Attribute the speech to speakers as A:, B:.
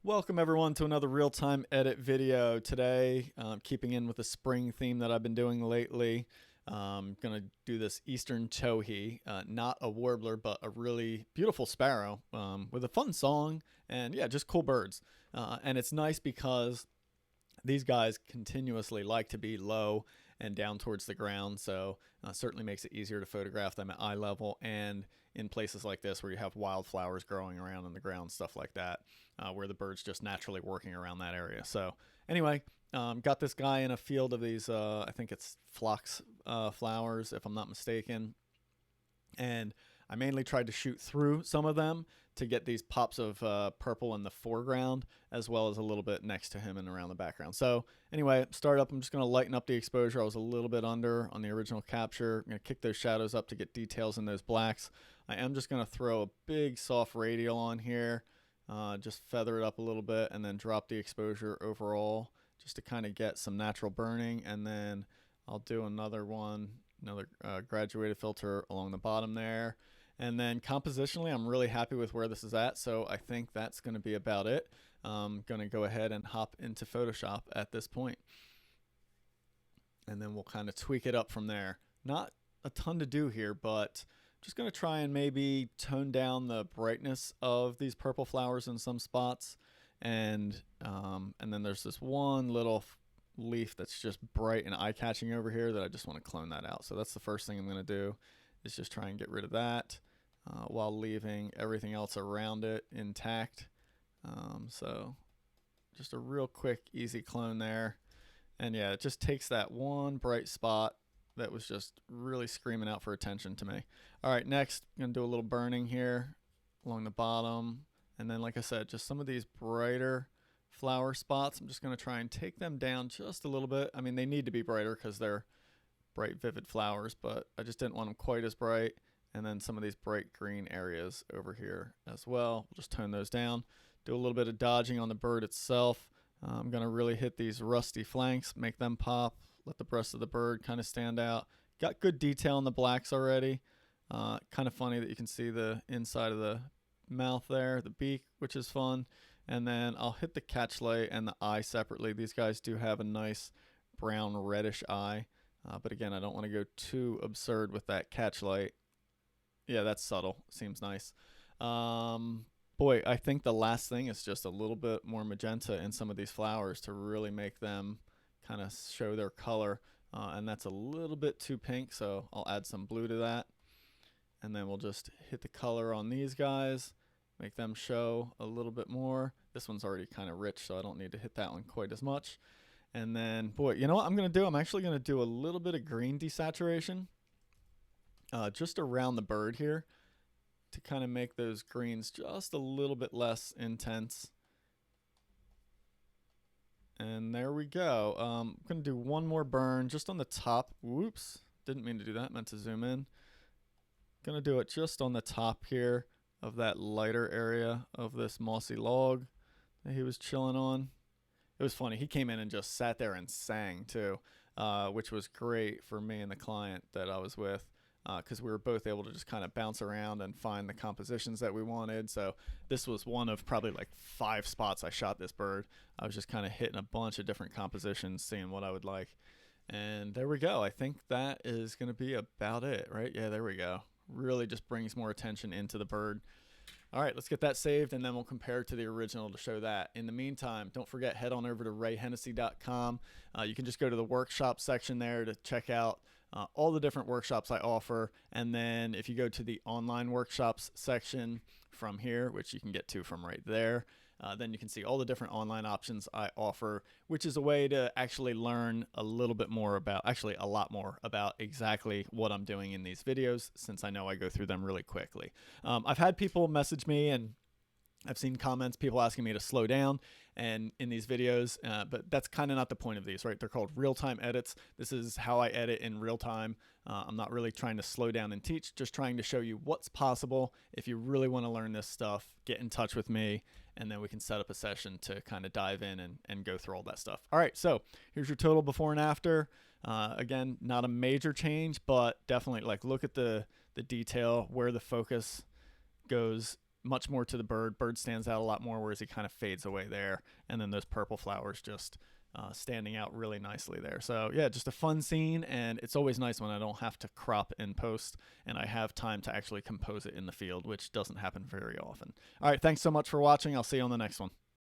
A: Welcome everyone to another real-time edit video. Today, keeping in with the spring theme that I've been doing lately, I'm going to do this Eastern Towhee, not a warbler, but a really beautiful sparrow with a fun song and yeah, just cool birds. And it's nice because these guys continuously like to be low and down towards the ground, so certainly makes it easier to photograph them at eye level and in places like this where you have wildflowers growing around in the ground, stuff like that, where the bird's just naturally working around that area. So anyway, got this guy in a field of these, I think it's phlox flowers, if I'm not mistaken, and I mainly tried to shoot through some of them to get these pops of purple in the foreground as well as a little bit next to him and around the background. So anyway, start up. I'm just going to lighten up the exposure. I was a little bit under on the original capture. I'm going to kick those shadows up to get details in those blacks. I am just going to throw a big soft radial on here, just feather it up a little bit and then drop the exposure overall just to kind of get some natural burning. And then I'll do another graduated filter along the bottom there. And then compositionally, I'm really happy with where this is at, so I think that's going to be about it. I'm going to go ahead and hop into Photoshop at this point. And then we'll kind of tweak it up from there. Not a ton to do here, but just going to try and maybe tone down the brightness of these purple flowers in some spots. And then there's this one little leaf that's just bright and eye-catching over here that I just want to clone that out. So that's the first thing I'm going to do, is just try and get rid of that while leaving everything else around it intact. So just a real quick, easy clone there. And yeah, it just takes that one bright spot that was just really screaming out for attention to me. All right, next, I'm going to do a little burning here along the bottom. And then, like I said, just some of these brighter flower spots, I'm just going to try and take them down just a little bit. I mean, they need to be brighter because they're bright, vivid flowers, but I just didn't want them quite as bright. And then some of these bright green areas over here as well. We'll just tone those down. Do a little bit of dodging on the bird itself. I'm going to really hit these rusty flanks, make them pop, let the rest of the bird kind of stand out. Got good detail in the blacks already. Kind of funny that you can see the inside of the mouth there, the beak, which is fun. And then I'll hit the catch light and the eye separately. These guys do have a nice brown reddish eye. But again, I don't want to go too absurd with that catch light. Yeah, that's subtle. Seems nice. Boy, I think the last thing is just a little bit more magenta in some of these flowers to really make them kind of show their color. And that's a little bit too pink, so I'll add some blue to that. And then we'll just hit the color on these guys, make them show a little bit more. This one's already kind of rich, so I don't need to hit that one quite as much. And then, boy, you know what I'm going to do? I'm actually going to do a little bit of green desaturation just around the bird here to kind of make those greens just a little bit less intense. And there we go. I'm going to do one more burn just on the top. Whoops, didn't mean to do that, meant to zoom in. Going to do it just on the top here of that lighter area of this mossy log that he was chilling on. It was funny. He came in and just sat there and sang too, which was great for me and the client that I was with, because we were both able to just kind of bounce around and find the compositions that we wanted. So this was one of probably like 5 spots I shot this bird. I was just kind of hitting a bunch of different compositions, seeing what I would like. And there we go. I think that is going to be about it, right? Yeah, there we go. Really just brings more attention into the bird. All right, let's get that saved, and then we'll compare it to the original to show that. In the meantime, don't forget, head on over to rayhennessy.com. You can just go to the workshop section there to check out all the different workshops I offer. And then if you go to the online workshops section from here, which you can get to from right there, then you can see all the different online options I offer, which is a way to actually learn a little bit more about, actually a lot more about exactly what I'm doing in these videos, since I know I go through them really quickly. I've had people message me, and I've seen comments, people asking me to slow down and in these videos, but that's kind of not the point of these, right? They're called real-time edits. This is how I edit in real time. I'm not really trying to slow down and teach, just trying to show you what's possible. If you really want to learn this stuff, get in touch with me, and then we can set up a session to kind of dive in and go through all that stuff. All right, so here's your total before and after. Again, not a major change, but definitely like look at the detail, where the focus goes much more to the bird. Bird stands out a lot more, whereas he kind of fades away there. And then those purple flowers just standing out really nicely there. So yeah, just a fun scene, and it's always nice when I don't have to crop in post and I have time to actually compose it in the field, which doesn't happen very often. All right, thanks so much for watching. I'll see you on the next one.